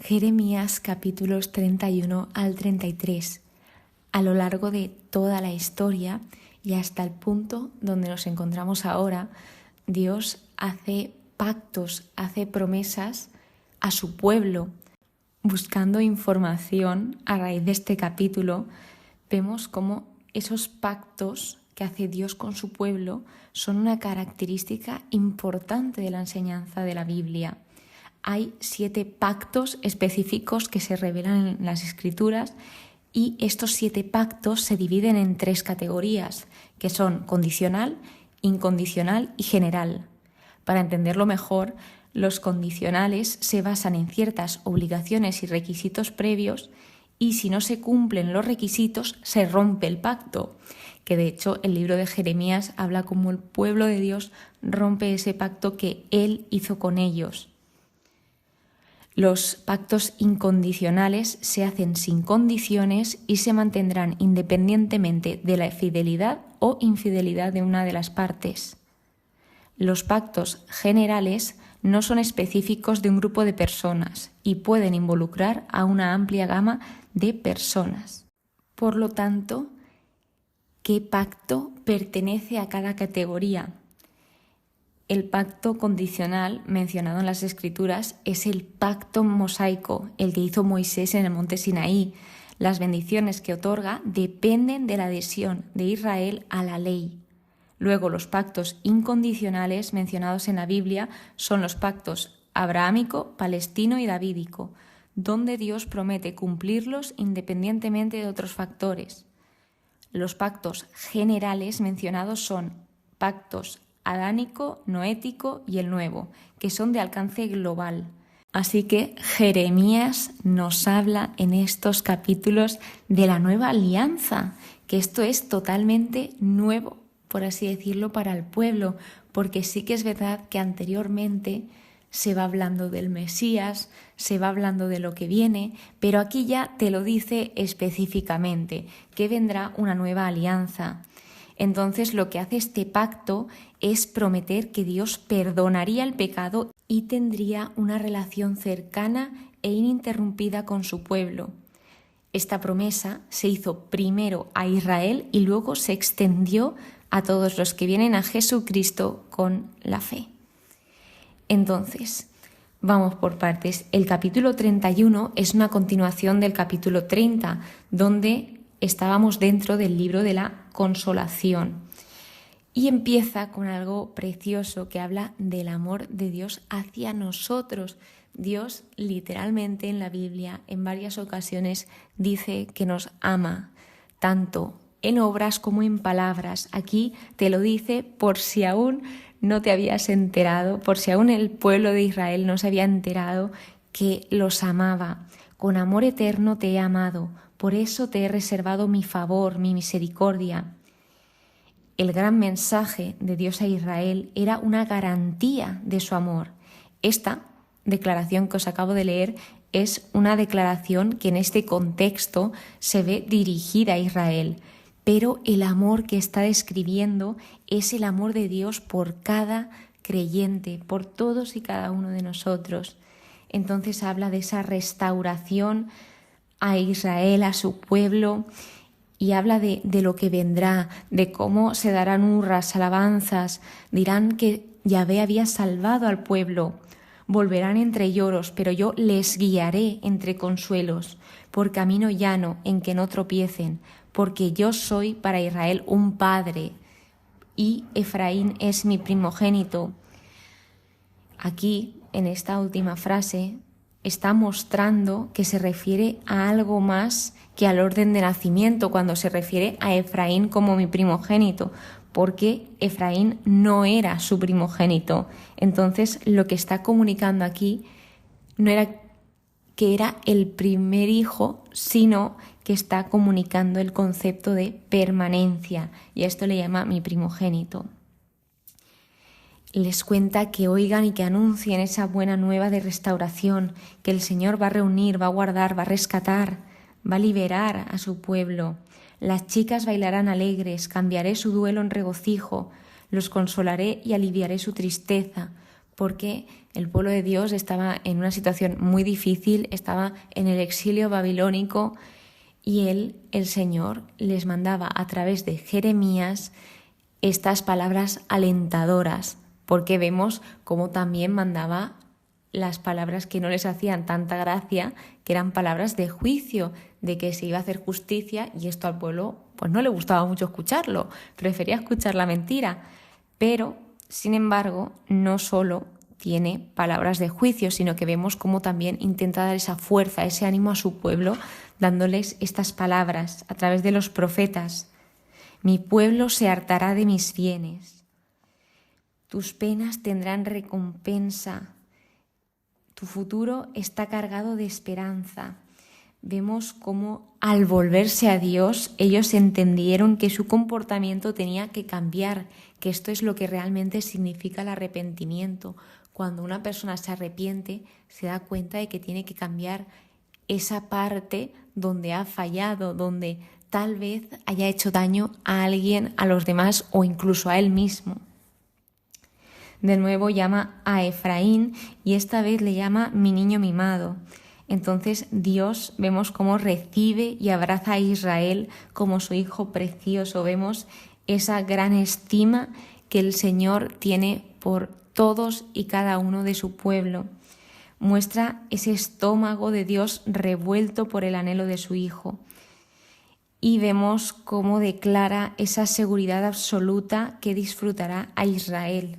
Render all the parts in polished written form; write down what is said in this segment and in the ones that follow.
Jeremías capítulos 31 al 33. A lo largo de toda la historia y hasta el punto donde nos encontramos ahora, Dios hace pactos, hace promesas a su pueblo. Buscando información a raíz de este capítulo, vemos cómo esos pactos que hace Dios con su pueblo son una característica importante de la enseñanza de la Biblia. Hay 7 pactos específicos que se revelan en las Escrituras y estos 7 pactos se dividen en 3 categorías, que son condicional, incondicional y general. Para entenderlo mejor, los condicionales se basan en ciertas obligaciones y requisitos previos y si no se cumplen los requisitos se rompe el pacto, que de hecho el libro de Jeremías habla cómo el pueblo de Dios rompe ese pacto que Él hizo con ellos. Los pactos incondicionales se hacen sin condiciones y se mantendrán independientemente de la fidelidad o infidelidad de una de las partes. Los pactos generales no son específicos de un grupo de personas y pueden involucrar a una amplia gama de personas. Por lo tanto, ¿qué pacto pertenece a cada categoría? El pacto condicional mencionado en las Escrituras es el pacto mosaico, el que hizo Moisés en el monte Sinaí. Las bendiciones que otorga dependen de la adhesión de Israel a la ley. Luego, los pactos incondicionales mencionados en la Biblia son los pactos abrahámico, palestino y davídico, donde Dios promete cumplirlos independientemente de otros factores. Los pactos generales mencionados son pactos adánico, noético y el nuevo, que son de alcance global. Así que Jeremías nos habla en estos capítulos de la nueva alianza, que esto es totalmente nuevo, por así decirlo, para el pueblo, porque sí que es verdad que anteriormente se va hablando del Mesías, se va hablando de lo que viene, pero aquí ya te lo dice específicamente, que vendrá una nueva alianza. Entonces lo que hace este pacto es prometer que Dios perdonaría el pecado y tendría una relación cercana e ininterrumpida con su pueblo. Esta promesa se hizo primero a Israel y luego se extendió a todos los que vienen a Jesucristo con la fe. Entonces, vamos por partes. El capítulo 31 es una continuación del capítulo 30, donde estábamos dentro del libro de la consolación. Y empieza con algo precioso que habla del amor de Dios hacia nosotros. Dios literalmente en la Biblia en varias ocasiones dice que nos ama, tanto en obras como en palabras. Aquí te lo dice por si aún no te habías enterado, por si aún el pueblo de Israel no se había enterado que los amaba. Con amor eterno te he amado, por eso te he reservado mi favor, mi misericordia. El gran mensaje de Dios a Israel era una garantía de su amor. Esta declaración que os acabo de leer es una declaración que en este contexto se ve dirigida a Israel, pero el amor que está describiendo es el amor de Dios por cada creyente, por todos y cada uno de nosotros. Entonces habla de esa restauración a Israel, a su pueblo, y habla de lo que vendrá, de cómo se darán hurras, alabanzas, dirán que Yahvé había salvado al pueblo, volverán entre lloros, pero yo les guiaré entre consuelos, por camino llano en que no tropiecen, porque yo soy para Israel un padre, y Efraín es mi primogénito. Aquí, en esta última frase, está mostrando que se refiere a algo más que al orden de nacimiento cuando se refiere a Efraín como mi primogénito, porque Efraín no era su primogénito. Entonces, lo que está comunicando aquí no era que era el primer hijo, sino que está comunicando el concepto de permanencia, y a esto le llama mi primogénito. Les cuenta que oigan y que anuncien esa buena nueva de restauración, que el Señor va a reunir, va a guardar, va a rescatar, va a liberar a su pueblo. Las chicas bailarán alegres, cambiaré su duelo en regocijo, los consolaré y aliviaré su tristeza, porque el pueblo de Dios estaba en una situación muy difícil, estaba en el exilio babilónico y el Señor, les mandaba a través de Jeremías estas palabras alentadoras, porque vemos cómo también mandaba las palabras que no les hacían tanta gracia, que eran palabras de juicio, de que se iba a hacer justicia, y esto al pueblo pues no le gustaba mucho escucharlo, prefería escuchar la mentira. Pero, sin embargo, no solo tiene palabras de juicio, sino que vemos cómo también intenta dar esa fuerza, ese ánimo a su pueblo, dándoles estas palabras a través de los profetas. Mi pueblo se hartará de mis bienes. Tus penas tendrán recompensa. Tu futuro está cargado de esperanza. Vemos cómo al volverse a Dios, ellos entendieron que su comportamiento tenía que cambiar, que esto es lo que realmente significa el arrepentimiento. Cuando una persona se arrepiente, se da cuenta de que tiene que cambiar esa parte donde ha fallado, donde tal vez haya hecho daño a alguien, a los demás o incluso a él mismo. De nuevo llama a Efraín y esta vez le llama mi niño mimado. Entonces Dios vemos cómo recibe y abraza a Israel como su hijo precioso. Vemos esa gran estima que el Señor tiene por todos y cada uno de su pueblo. Muestra ese estómago de Dios revuelto por el anhelo de su hijo. Y vemos cómo declara esa seguridad absoluta que disfrutará a Israel.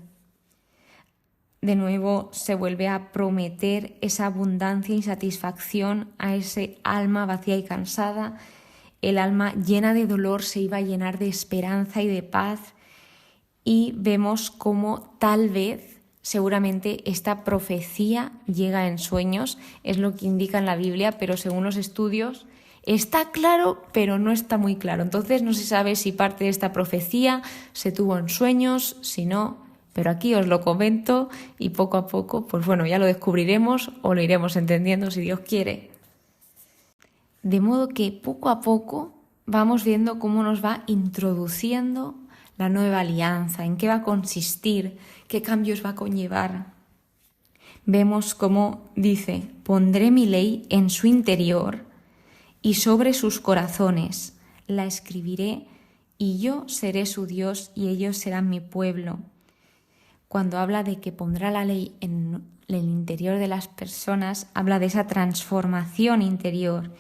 De nuevo se vuelve a prometer esa abundancia y satisfacción a ese alma vacía y cansada. El alma llena de dolor se iba a llenar de esperanza y de paz. Y vemos cómo tal vez, seguramente, esta profecía llega en sueños. Es lo que indica en la Biblia, pero según los estudios está claro, pero no está muy claro. Entonces no se sabe si parte de esta profecía se tuvo en sueños, si no. Pero aquí os lo comento y poco a poco, pues bueno, ya lo descubriremos o lo iremos entendiendo si Dios quiere. De modo que poco a poco vamos viendo cómo nos va introduciendo la nueva alianza, en qué va a consistir, qué cambios va a conllevar. Vemos cómo dice, pondré mi ley en su interior y sobre sus corazones, la escribiré y yo seré su Dios y ellos serán mi pueblo. Cuando habla de que pondrá la ley en el interior de las personas, habla de esa transformación interior.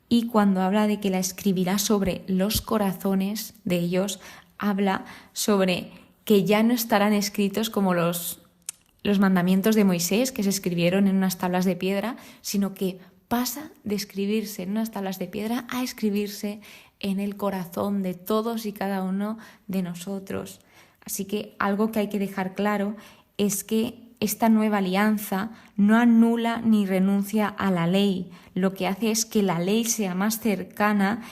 Y cuando habla de que la escribirá sobre los corazones de ellos, habla sobre que ya no estarán escritos como los mandamientos de Moisés, que se escribieron en unas tablas de piedra, sino que pasa de escribirse en unas tablas de piedra a escribirse en el corazón de todos y cada uno de nosotros. Así que algo que hay que dejar claro es que esta nueva alianza no anula ni renuncia a la ley. Lo que hace es que la ley sea más cercana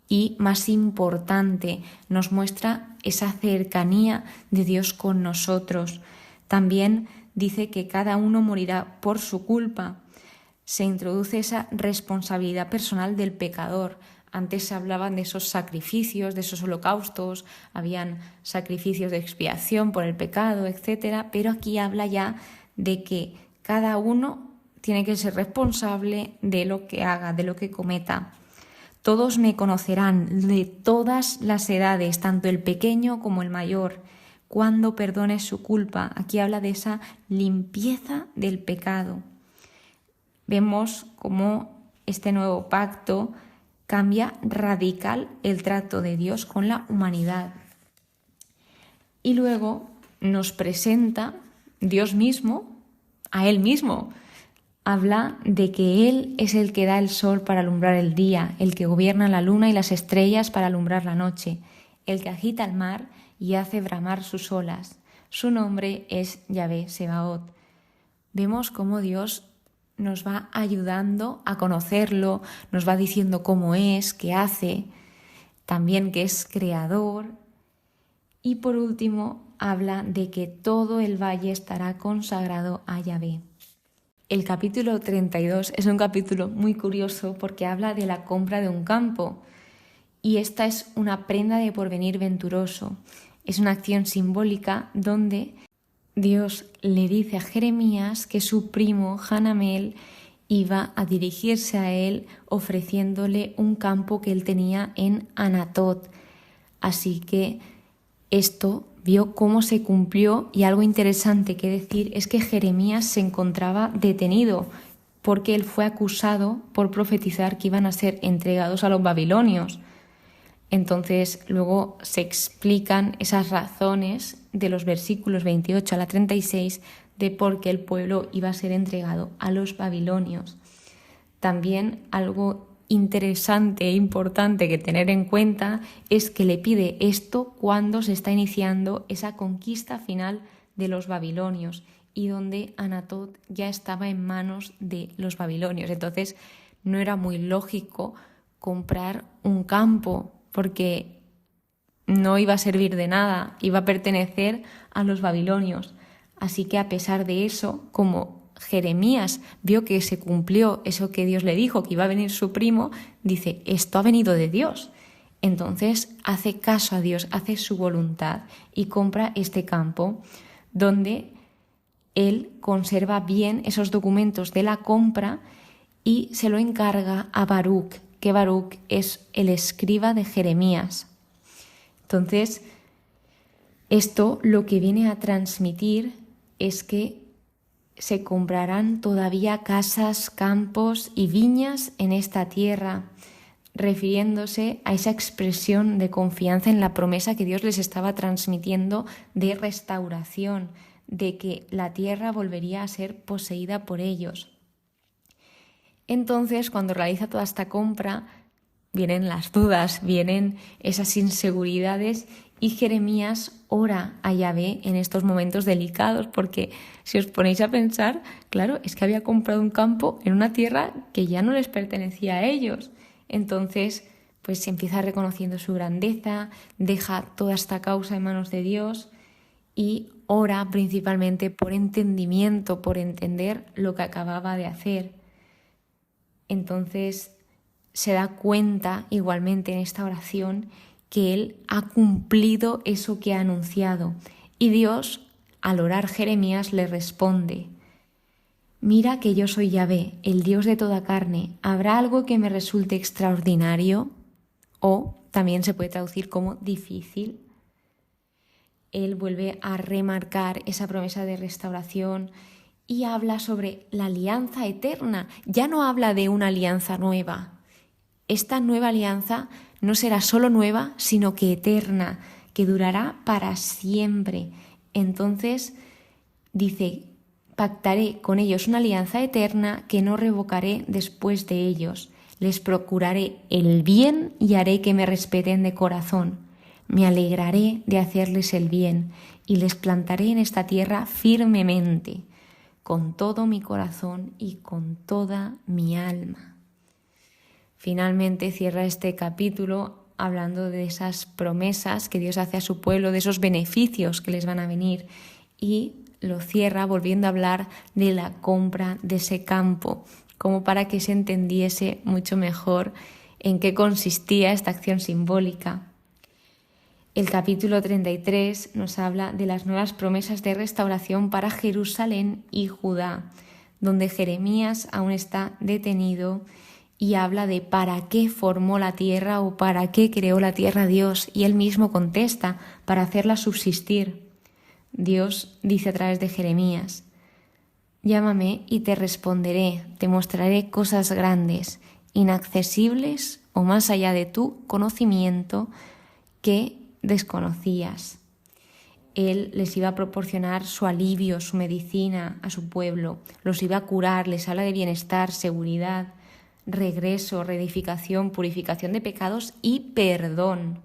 y más importante. Nos muestra esa cercanía de Dios con nosotros. También dice que cada uno morirá por su culpa. Se introduce esa responsabilidad personal del pecador. Antes se hablaban de esos sacrificios, de esos holocaustos, habían sacrificios de expiación por el pecado, etc. Pero aquí habla ya de que cada uno tiene que ser responsable de lo que haga, de lo que cometa. Todos me conocerán de todas las edades, tanto el pequeño como el mayor, cuando perdone su culpa. Aquí habla de esa limpieza del pecado. Vemos cómo este nuevo pacto cambia radical el trato de Dios con la humanidad. Y luego nos presenta Dios mismo, a Él mismo. Habla de que Él es el que da el sol para alumbrar el día, el que gobierna la luna y las estrellas para alumbrar la noche, el que agita el mar y hace bramar sus olas. Su nombre es Yahvé Sebaot. Vemos cómo Dios nos va ayudando a conocerlo, nos va diciendo cómo es, qué hace, también que es creador. Y por último, habla de que todo el valle estará consagrado a Yahvé. El capítulo 32 es un capítulo muy curioso porque habla de la compra de un campo. Y esta es una prenda de porvenir venturoso. Es una acción simbólica donde Dios le dice a Jeremías que su primo Hanamel iba a dirigirse a él ofreciéndole un campo que él tenía en Anatot. Así que esto vio cómo se cumplió, y algo interesante que decir es que Jeremías se encontraba detenido porque él fue acusado por profetizar que iban a ser entregados a los babilonios. Entonces luego se explican esas razones de los versículos 28 a la 36 de por qué el pueblo iba a ser entregado a los babilonios. También algo interesante e importante que tener en cuenta es que le pide esto cuando se está iniciando esa conquista final de los babilonios y donde Anatot ya estaba en manos de los babilonios. Entonces no era muy lógico comprar un campo porque no iba a servir de nada, iba a pertenecer a los babilonios. Así que a pesar de eso, como Jeremías vio que se cumplió eso que Dios le dijo, que iba a venir su primo, dice, esto ha venido de Dios. Entonces hace caso a Dios, hace su voluntad y compra este campo donde él conserva bien esos documentos de la compra y se lo encarga a Baruc, que Baruc es el escriba de Jeremías. Entonces, esto lo que viene a transmitir es que se comprarán todavía casas, campos y viñas en esta tierra, refiriéndose a esa expresión de confianza en la promesa que Dios les estaba transmitiendo de restauración, de que la tierra volvería a ser poseída por ellos. Entonces, cuando realiza toda esta compra, vienen las dudas, vienen esas inseguridades y Jeremías ora a Yahvé en estos momentos delicados, porque si os ponéis a pensar, claro, es que había comprado un campo en una tierra que ya no les pertenecía a ellos. Entonces, pues se empieza reconociendo su grandeza, deja toda esta causa en manos de Dios y ora principalmente por entendimiento, por entender lo que acababa de hacer. Entonces se da cuenta igualmente en esta oración que él ha cumplido eso que ha anunciado. Y Dios, al orar Jeremías, le responde, mira que yo soy Yahvé, el Dios de toda carne. ¿Habrá algo que me resulte extraordinario? O también se puede traducir como difícil. Él vuelve a remarcar esa promesa de restauración y habla sobre la alianza eterna. Ya no habla de una alianza nueva. Esta nueva alianza no será solo nueva, sino que eterna, que durará para siempre. Entonces dice, pactaré con ellos una alianza eterna que no revocaré después de ellos. Les procuraré el bien y haré que me respeten de corazón. Me alegraré de hacerles el bien y les plantaré en esta tierra firmemente, con todo mi corazón y con toda mi alma. Finalmente cierra este capítulo hablando de esas promesas que Dios hace a su pueblo, de esos beneficios que les van a venir, y lo cierra volviendo a hablar de la compra de ese campo, como para que se entendiese mucho mejor en qué consistía esta acción simbólica. El capítulo 33 nos habla de las nuevas promesas de restauración para Jerusalén y Judá, donde Jeremías aún está detenido y habla de para qué formó la tierra o para qué creó la tierra Dios, y él mismo contesta, para hacerla subsistir. Dios dice a través de Jeremías, llámame y te responderé, te mostraré cosas grandes, inaccesibles o más allá de tu conocimiento que desconocías. Él les iba a proporcionar su alivio, su medicina a su pueblo, los iba a curar, les habla de bienestar, seguridad, regreso, reedificación, purificación de pecados y perdón.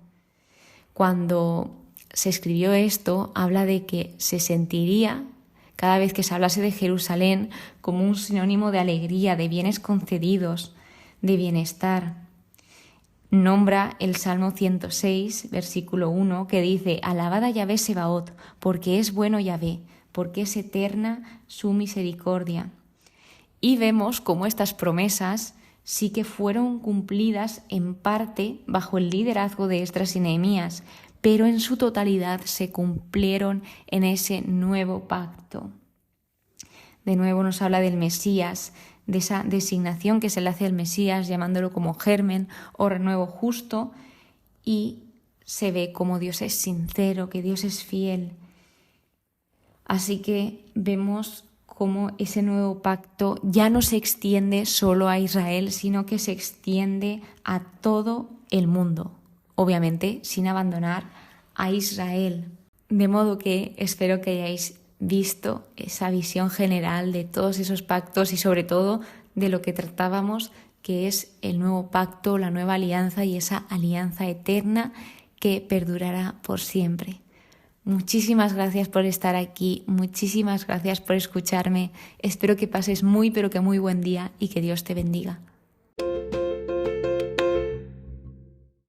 Cuando se escribió esto, habla de que se sentiría, cada vez que se hablase de Jerusalén, como un sinónimo de alegría, de bienes concedidos, de bienestar. Nombra el Salmo 106, versículo 1, que dice, alabad a Yahvé Sebaot, porque es bueno Yahvé, porque es eterna su misericordia. Y vemos cómo estas promesas sí que fueron cumplidas en parte bajo el liderazgo de Esdras y Nehemías, pero en su totalidad se cumplieron en ese nuevo pacto. De nuevo nos habla del Mesías, de esa designación que se le hace al Mesías, llamándolo como germen o renuevo justo, y se ve como Dios es sincero, que Dios es fiel. Así que vemos cómo ese nuevo pacto ya no se extiende solo a Israel, sino que se extiende a todo el mundo, obviamente sin abandonar a Israel. De modo que espero que hayáis visto esa visión general de todos esos pactos y sobre todo de lo que tratábamos, que es el nuevo pacto, la nueva alianza y esa alianza eterna que perdurará por siempre. Muchísimas gracias por estar aquí, muchísimas gracias por escucharme. Espero que pases muy pero que muy buen día y que Dios te bendiga.